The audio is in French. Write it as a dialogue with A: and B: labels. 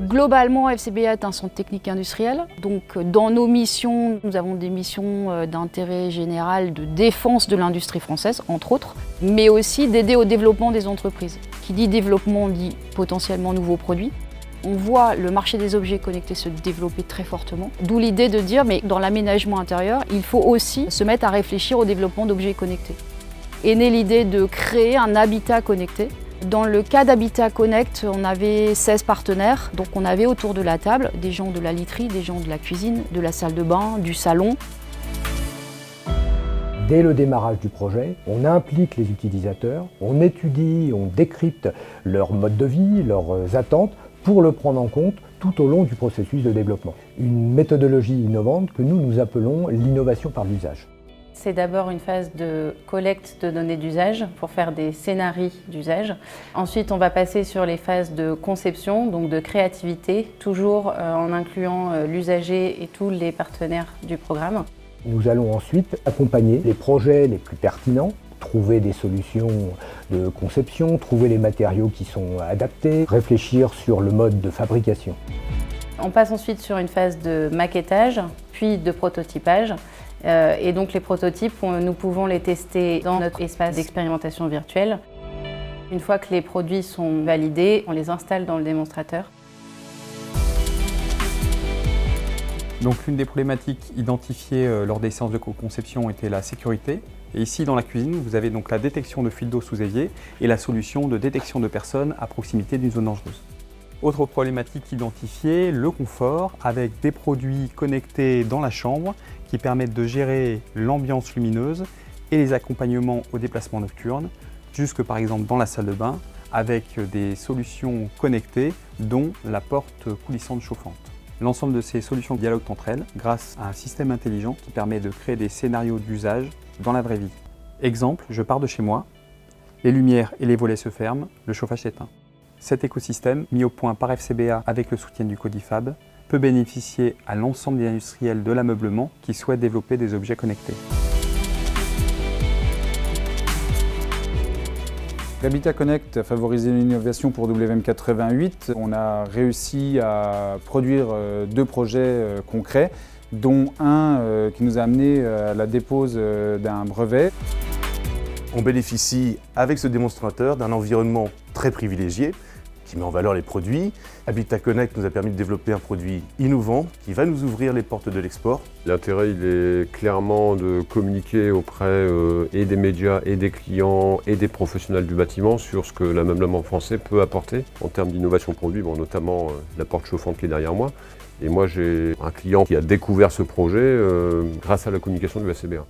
A: Globalement, FCBA est un centre technique industriel. Donc, dans nos missions, nous avons des missions d'intérêt général de défense de l'industrie française, entre autres, mais aussi d'aider au développement des entreprises. Qui dit développement dit potentiellement nouveaux produits. On voit le marché des objets connectés se développer très fortement, d'où l'idée de dire, mais dans l'aménagement intérieur, il faut aussi se mettre à réfléchir au développement d'objets connectés. Est née l'idée de créer un habitat connecté. Dans le cas d'Habitat Connect, on avait 16 partenaires, donc on avait autour de la table des gens de la literie, des gens de la cuisine, de la salle de bain, du salon.
B: Dès le démarrage du projet, on implique les utilisateurs, on étudie, on décrypte leur mode de vie, leurs attentes, pour le prendre en compte tout au long du processus de développement. Une méthodologie innovante que nous appelons l'innovation par l'usage.
C: C'est d'abord une phase de collecte de données d'usage pour faire des scénarios d'usage. Ensuite, on va passer sur les phases de conception, donc de créativité, toujours en incluant l'usager et tous les partenaires du programme.
B: Nous allons ensuite accompagner les projets les plus pertinents, trouver des solutions de conception, trouver les matériaux qui sont adaptés, réfléchir sur le mode de fabrication.
C: On passe ensuite sur une phase de maquettage, puis de prototypage. Et donc les prototypes, nous pouvons les tester dans notre espace d'expérimentation virtuelle. Une fois que les produits sont validés, on les installe dans le démonstrateur.
D: Donc l'une des problématiques identifiées lors des séances de co-conception était la sécurité. Et ici dans la cuisine, vous avez donc la détection de fuite d'eau sous évier et la solution de détection de personnes à proximité d'une zone dangereuse. Autre problématique identifiée, le confort, avec des produits connectés dans la chambre qui permettent de gérer l'ambiance lumineuse et les accompagnements au déplacement nocturne, jusque par exemple dans la salle de bain, avec des solutions connectées, dont la porte coulissante chauffante. L'ensemble de ces solutions dialoguent entre elles grâce à un système intelligent qui permet de créer des scénarios d'usage dans la vraie vie. Exemple, je pars de chez moi, les lumières et les volets se ferment, le chauffage s'éteint. Cet écosystème, mis au point par FCBA avec le soutien du Codifab, peut bénéficier à l'ensemble des industriels de l'ameublement qui souhaitent développer des objets connectés.
E: Habitat Connect a favorisé l'innovation pour WM88. On a réussi à produire 2 projets concrets, dont un qui nous a amené à la dépose d'un brevet.
F: On bénéficie avec ce démonstrateur d'un environnement très privilégié qui met en valeur les produits. Habitat Connect nous a permis de développer un produit innovant qui va nous ouvrir les portes de l'export.
G: L'intérêt, il est clairement de communiquer auprès et des médias, et des clients, et des professionnels du bâtiment sur ce que l'ameublement français peut apporter en termes d'innovation produit, notamment la porte chauffante qui est derrière moi. Et moi, j'ai un client qui a découvert ce projet grâce à la communication du FCBA.